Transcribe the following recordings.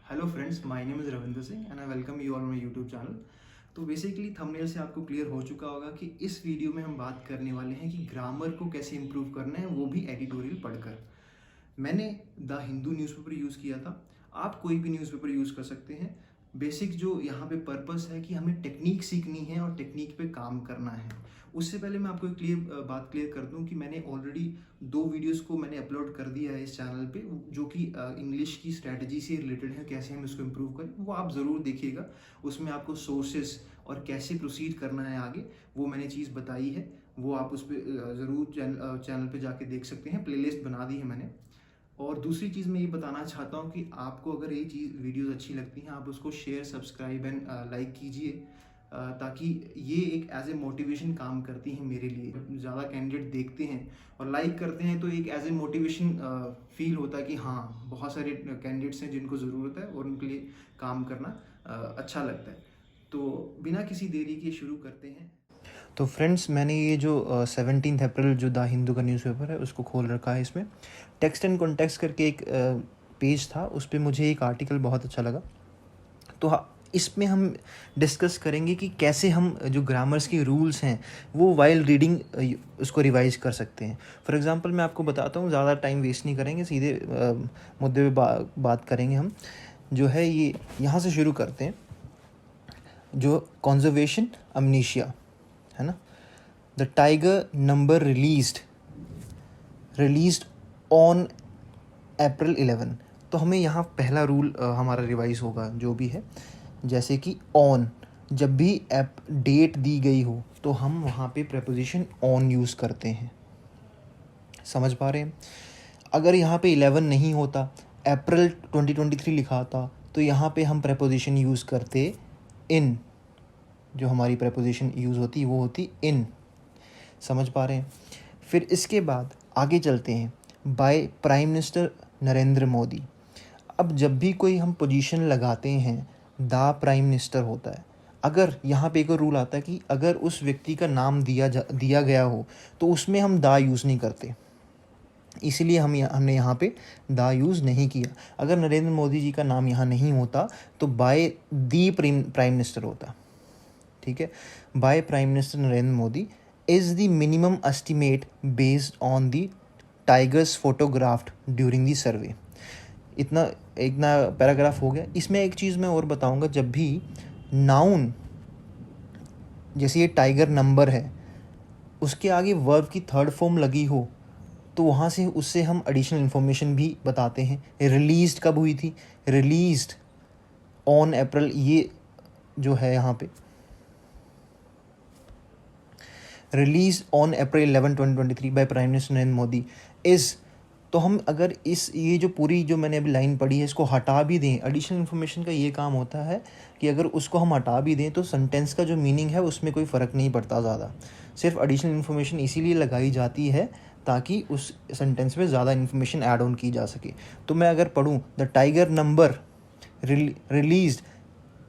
Hello friends, my name is Ravindra Singh and I welcome you on my YouTube channel. तो basically thumbnail से आपको clear हो चुका होगा कि इस वीडियो में हम बात करने वाले हैं कि ग्रामर को कैसे इम्प्रूव करना है, वो भी एडिटोरियल पढ़कर। मैंने द हिंदू न्यूज़पेपर यूज़ किया था। आप कोई भी न्यूज़पेपर यूज़ कर सकते हैं। बेसिक जो यहाँ पे पर्पस है कि हमें टेक्निक सीखनी है और टेक्निक पे काम करना है। उससे पहले मैं आपको एक बात क्लियर कर दूं कि मैंने ऑलरेडी 2 वीडियोस को मैंने अपलोड कर दिया है इस चैनल पे, जो कि इंग्लिश की स्ट्रैटेजी से रिलेटेड है, कैसे हम इसको इम्प्रूव करें। वो आप ज़रूर देखिएगा। उसमें आपको सोर्सेस और कैसे प्रोसीड करना है आगे, वो मैंने चीज़ बताई है। वो आप उस पर ज़रूर चैनल पे जाके देख सकते हैं। प्लेलिस्ट बना दी है मैंने। और दूसरी चीज़ मैं ये बताना चाहता हूँ कि आपको अगर ये चीज़ वीडियोस अच्छी लगती हैं, आप उसको शेयर, सब्सक्राइब एंड लाइक कीजिए, ताकि ये एक एज ए मोटिवेशन काम करती हैं मेरे लिए। जब ज़्यादा कैंडिडेट देखते हैं और लाइक करते हैं तो एक एज ए मोटिवेशन फील होता है कि हाँ, बहुत सारे कैंडिडेट्स हैं जिनको ज़रूरत है और उनके लिए काम करना अच्छा लगता है। तो बिना किसी देरी के शुरू करते हैं। तो फ्रेंड्स, मैंने ये जो 17 अप्रैल जो द हिंदू का न्यूज़पेपर है उसको खोल रखा है। इसमें टेक्स्ट एंड कॉन्टेक्स्ट करके एक पेज था, उस पर मुझे एक आर्टिकल बहुत अच्छा लगा। तो इसमें हम डिस्कस करेंगे कि कैसे हम जो ग्रामर्स के रूल्स हैं वो वाइल रीडिंग उसको रिवाइज कर सकते हैं। फॉर एग्जांपल मैं आपको बताता हूँ, ज़्यादा टाइम वेस्ट नहीं करेंगे, सीधे मुद्दे पे बात करेंगे हम। जो है ये यहाँ से शुरू करते हैं, जो कॉन्जर्वेशन अमनीशिया है ना। The tiger number released on April 11। तो हमें यहाँ पहला रूल हमारा रिवाइज होगा जो भी है, जैसे कि ऑन, जब भी एप डेट दी गई हो तो हम वहाँ पे प्रेपोजिशन ऑन यूज़ करते हैं। समझ पा रहे हैं? अगर यहाँ पे 11 नहीं होता, अप्रैल 2023 लिखा होता, तो यहाँ पे हम प्रेपोजिशन यूज़ करते इन। जो हमारी प्रेपोजिशन यूज़ होती वो होती इन। समझ पा रहे हैं? फिर इसके बाद आगे चलते हैं, by prime minister Narendra Modi. अब जब भी कोई हम पोजीशन लगाते हैं, द प्राइम मिनिस्टर होता है। अगर यहाँ पे एक और रूल आता है कि अगर उस व्यक्ति का नाम दिया गया हो तो उसमें हम द यूज़ नहीं करते, इसीलिए हमने यहाँ पे द यूज़ नहीं किया। अगर नरेंद्र मोदी जी का नाम यहाँ नहीं होता तो बाय दी प्राइम मिनिस्टर होता। ठीक है, by prime minister Narendra Modi is the minimum estimate based on the tigers photographed during the सर्वे। इतना पैराग्राफ हो गया। इसमें एक चीज़ मैं और बताऊंगा, जब भी नाउन, जैसे ये टाइगर नंबर है, उसके आगे वर्ब की थर्ड फॉर्म लगी हो तो वहाँ से उससे हम एडिशनल इन्फॉर्मेशन भी बताते हैं। रिलीज्ड कब हुई थी? रिलीज्ड ऑन अप्रैल, ये जो है यहाँ पे release on April 11 2023 by prime minister Narendra Modi is. तो हम अगर ये जो पूरी जो मैंने अभी लाइन पढ़ी है इसको हटा भी दें, एडिशनल इन्फॉर्मेशन का ये काम होता है कि अगर उसको हम हटा भी दें तो सेंटेंस का जो मीनिंग है उसमें कोई फ़र्क नहीं पड़ता ज़्यादा। सिर्फ एडिशनल इन्फॉर्मेशन इसीलिए लगाई जाती है ताकि उस सेंटेंस में ज़्यादा इन्फॉर्मेशन ऐड ऑन की जा सके। तो मैं अगर पढ़ूँ, the tiger number release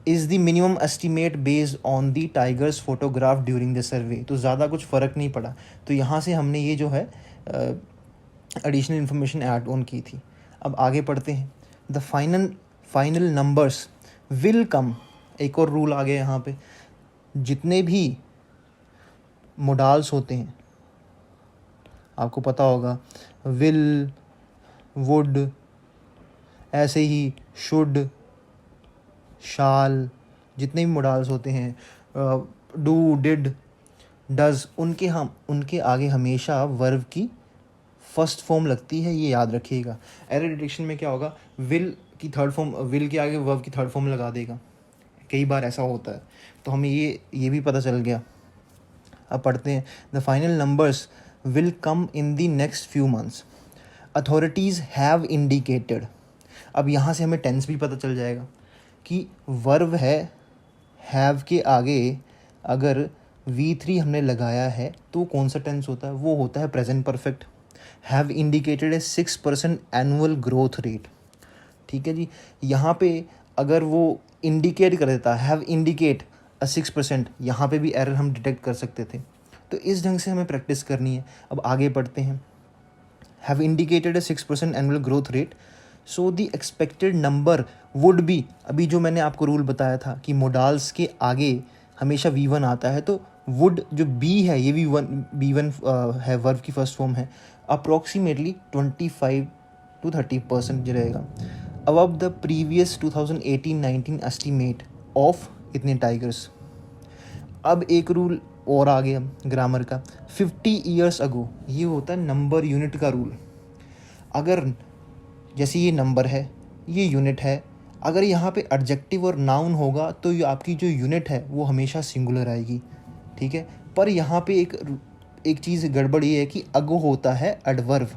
is the minimum estimate based on the tigers photograph during the survey, तो ज़्यादा कुछ फ़र्क नहीं पड़ा। तो यहाँ से हमने ये जो है एडिशनल इन्फॉर्मेशन ऐड ऑन की थी। अब आगे पढ़ते हैं, the final numbers will come. एक और रूल आ गया यहाँ पे, जितने भी मोडाल्स होते हैं, आपको पता होगा, विल, वुड, ऐसे ही शुड, शाल, जितने भी मोडाल्स होते हैं, डू, डिड, डज, उनके आगे हमेशा वर्ब की फर्स्ट फॉर्म लगती है, ये याद रखिएगा। एरर डिटेक्शन में क्या होगा, विल की थर्ड फॉर्म, विल के आगे वर्ब की थर्ड फॉर्म लगा देगा, कई बार ऐसा होता है। तो हमें ये भी पता चल गया। अब पढ़ते हैं, the final numbers will come in the next few months, authorities have indicated. अब यहाँ से हमें टेंस भी पता चल जाएगा कि वर्ब है, हैव के आगे अगर V3 हमने लगाया है तो कौन सा टेंस होता है? वो होता है present perfect. Have indicated A 6% annual growth rate. ठीक है जी, यहाँ पे अगर वो इंडिकेट कर देता हैव इंडिकेट 6%, यहाँ पे भी एरर हम डिटेक्ट कर सकते थे। तो इस ढंग से हमें प्रैक्टिस करनी है। अब आगे पढ़ते हैं, have indicated A 6% annual growth rate so the expected number would be, अभी जो मैंने आपको रूल बताया था कि मोडाल्स के आगे हमेशा V1 आता है, तो वुड जो बी है ये भी B1 है, वर्ब की फर्स्ट फॉर्म है, अप्रॉक्सीमेटली 25 to 30% रहेगा above the previous 2018-19 estimate of इतने टाइगर्स। अब एक रूल और आ गया ग्रामर का, 50 ईयर्स अगो, ये होता है नंबर यूनिट का रूल। अगर जैसे ये नंबर है, ये यूनिट है, अगर यहाँ पे एडजेक्टिव और नाउन होगा तो ये आपकी जो यूनिट है वो हमेशा सिंगुलर आएगी, ठीक है। पर यहाँ पे एक चीज़ गड़बड़ ये है कि अगो होता है एडवर्ब,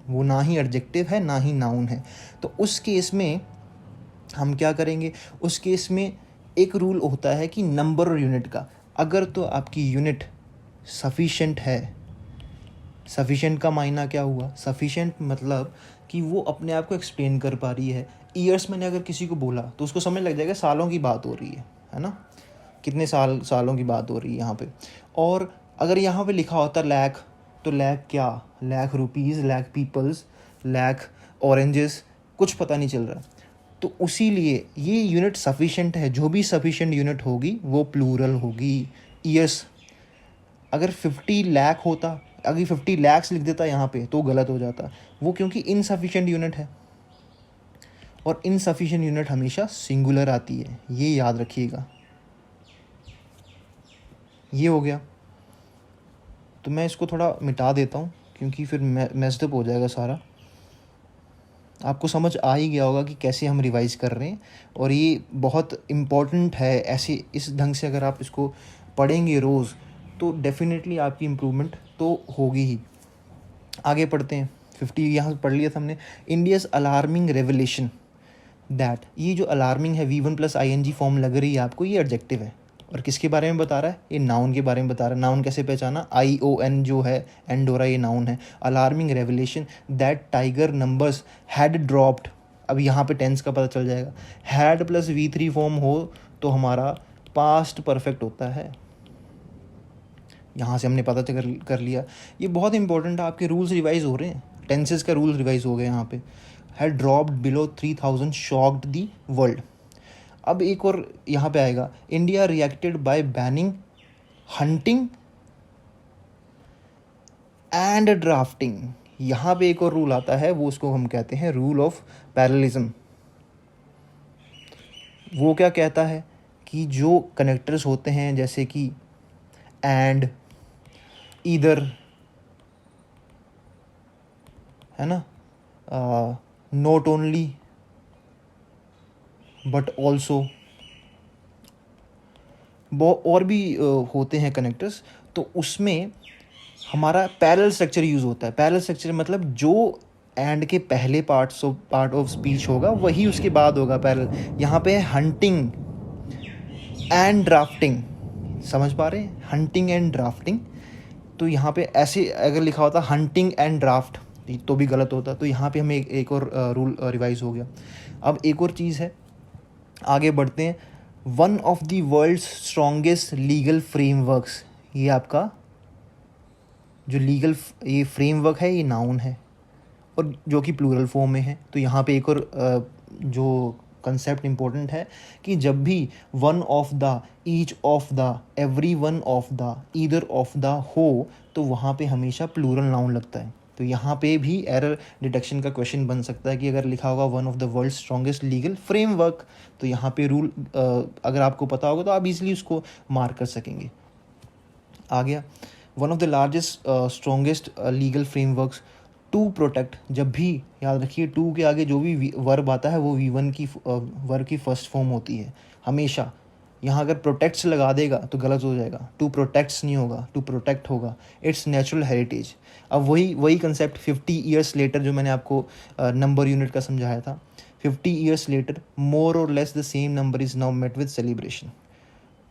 वो ना ही एडजेक्टिव है ना ही नाउन है। तो उस केस में हम क्या करेंगे, उस केस में एक रूल होता है कि नंबर और यूनिट का, अगर तो आपकी यूनिट सफिशेंट है, सफिशेंट का मायना क्या हुआ, सफिशेंट मतलब कि वो अपने आप को एक्सप्लेन कर पा रही है। ईयर्स मैंने अगर किसी को बोला तो उसको समझ लग जाएगा सालों की बात हो रही है ना, कितने सालों की बात हो रही है यहाँ पे। और अगर यहाँ पे लिखा होता लैख, तो लैख क्या, lakh rupees, lakh peoples, lakh oranges, कुछ पता नहीं चल रहा। तो उसी लिए ये यूनिट सफिशेंट है, जो भी सफिशेंट यूनिट होगी वो प्लूरल होगी। ईयर्स अगर 50 लाख होता, अगर 50 लैक्स लिख देता यहाँ पे तो गलत हो जाता, वो क्योंकि इनसफिशेंट यूनिट है और इनसफिशेंट यूनिट हमेशा सिंगुलर आती है, ये याद रखिएगा। ये हो गया, तो मैं इसको थोड़ा मिटा देता हूँ क्योंकि फिर मेस्डअप हो जाएगा सारा। आपको समझ आ ही गया होगा कि कैसे हम रिवाइज कर रहे हैं, और ये बहुत इम्पॉर्टेंट है। ऐसे इस ढंग से अगर आप इसको पढ़ेंगे रोज़ तो डेफिनेटली आपकी इम्प्रूवमेंट तो होगी ही। आगे पढ़ते हैं। 50 यहाँ पढ़ लिया था हमने। इंडियाज़ अलार्मिंग रेवलेशन दैट, ये जो अलार्मिंग है V1 + ing फॉर्म लग रही है आपको, ये एडजेक्टिव है। और किसके बारे में बता रहा है, ये नाउन के बारे में बता रहा है। नाउन कैसे पहचाना, ION जो है एंडोरा, ये नाउन है। Alarming revelation that tiger numbers had dropped, अब यहाँ पे टेंस का पता चल जाएगा। हैड + V3 फॉर्म हो तो हमारा पास्ट परफेक्ट होता है, यहाँ से हमने पता कर लिया। ये बहुत इंपॉर्टेंट है, आपके रूल्स रिवाइज हो रहे हैं, टेंसेस का रूल रिवाइज हो गए यहाँ पे। Had dropped below 3000 shocked the world. अब एक और यहाँ पे आएगा, India reacted bye banning hunting and drafting. यहाँ पे एक और रूल आता है, वो उसको हम कहते हैं रूल ऑफ पैरेललिज्म। वो क्या कहता है कि जो कनेक्टर्स होते हैं जैसे कि एंड, ईदर, है ना, नॉट ओनली बट ऑल्सो, और भी होते हैं कनेक्टर्स, तो उसमें हमारा पैरेलल स्ट्रक्चर यूज़ होता है। पैरेलल स्ट्रक्चर मतलब जो एंड के पहले पार्ट ऑफ स्पीच होगा वही उसके बाद होगा पैरेलल। यहाँ पे है हंटिंग एंड ड्राफ्टिंग, समझ पा रहे हैं, हंटिंग एंड ड्राफ्टिंग। तो यहाँ पे ऐसे अगर लिखा होता हंटिंग एंड ड्राफ्ट तो भी गलत होता। तो यहाँ पे हमें एक और रूल रिवाइज हो गया। अब एक और चीज़ है, आगे बढ़ते हैं। One of the world's strongest legal frameworks, ये आपका जो लीगल ये फ्रेमवर्क है ये नाउन है और जो कि प्लूरल फॉर्म में है। तो यहाँ पे एक और जो कंसेप्ट इम्पोर्टेंट है कि जब भी one of the, each of the, every one of the, either of the हो, तो वहाँ पे हमेशा प्लूरल नाउन लगता है। तो यहाँ पे भी एरर डिटेक्शन का क्वेश्चन बन सकता है कि अगर लिखा होगा one of the world strongest legal framework, तो यहाँ पे रूल अगर आपको पता होगा तो आप इजीली उसको मार्क कर सकेंगे। आ गया, one of the largest strongest legal frameworks to protect. जब भी याद रखिए टू के आगे जो भी वर्ब आता है वो V1 की वर्ब की फर्स्ट फॉर्म होती है हमेशा। यहाँ अगर प्रोटेक्ट्स लगा देगा तो गलत हो जाएगा, टू प्रोटेक्ट्स नहीं होगा, टू प्रोटेक्ट होगा। It's natural heritage. अब वही कंसेप्ट 50 ईयर्स लेटर जो मैंने आपको नंबर यूनिट का समझाया था, 50 years later more or less the same number is now met with celebration.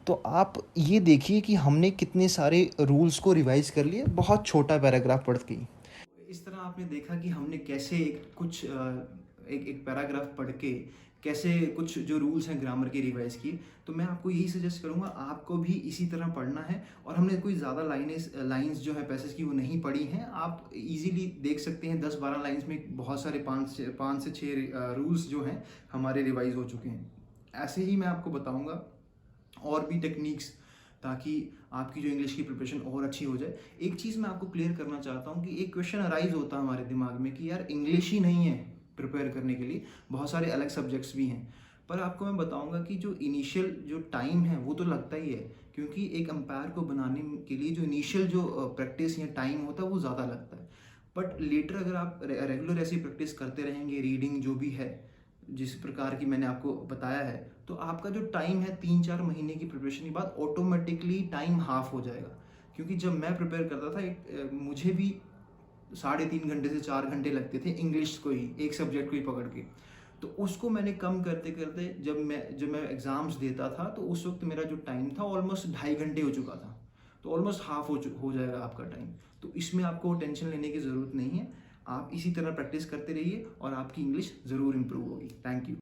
तो आप ये देखिए कि हमने कितने सारे रूल्स को रिवाइज कर लिए, बहुत छोटा पैराग्राफ पढ़ के। इस तरह आपने देखा कि हमने कैसे एक पैराग्राफ पढ़ के कैसे कुछ जो रूल्स हैं ग्रामर के रिवाइज किए। तो मैं आपको यही सजेस्ट करूँगा, आपको भी इसी तरह पढ़ना है। और हमने कोई ज़्यादा लाइंस जो है पैसेज की वो नहीं पढ़ी हैं, आप इजीली देख सकते हैं 10-12 लाइंस में बहुत सारे 5 से 6 रूल्स जो हैं हमारे रिवाइज हो चुके हैं। ऐसे ही मैं आपको बताऊँगा और भी टेक्निक्स, ताकि आपकी जो इंग्लिश की प्रिपरेशन और अच्छी हो जाए। एक चीज़ मैं आपको क्लियर करना चाहता हूँ कि एक क्वेश्चन अराइज होता है हमारे दिमाग में कि यार इंग्लिश ही नहीं है प्रिपेयर करने के लिए, बहुत सारे अलग सब्जेक्ट्स भी हैं। पर आपको मैं बताऊंगा कि जो इनिशियल जो टाइम है वो तो लगता ही है, क्योंकि एक अंपायर को बनाने के लिए जो इनिशियल जो प्रैक्टिस या टाइम होता है वो ज़्यादा लगता है। बट लेटर अगर आप रेगुलर ऐसी प्रैक्टिस करते रहेंगे, रीडिंग जो भी है जिस प्रकार की मैंने आपको बताया है, तो आपका जो टाइम है 3-4 महीने की प्रिपरेशन के बाद ऑटोमेटिकली टाइम हाफ हो जाएगा। क्योंकि जब मैं प्रिपेयर करता था मुझे भी 3.5 घंटे से 4 घंटे लगते थे इंग्लिश को ही, एक सब्जेक्ट को ही पकड़ के। तो उसको मैंने कम करते करते जब मैं एग्ज़ाम्स देता था तो उस वक्त मेरा जो टाइम था ऑलमोस्ट 2.5 घंटे हो चुका था। तो ऑलमोस्ट हाफ हो जाएगा आपका टाइम। तो इसमें आपको टेंशन लेने की ज़रूरत नहीं है, आप इसी तरह प्रैक्टिस करते रहिए और आपकी इंग्लिश ज़रूर इम्प्रूव होगी। Thank you.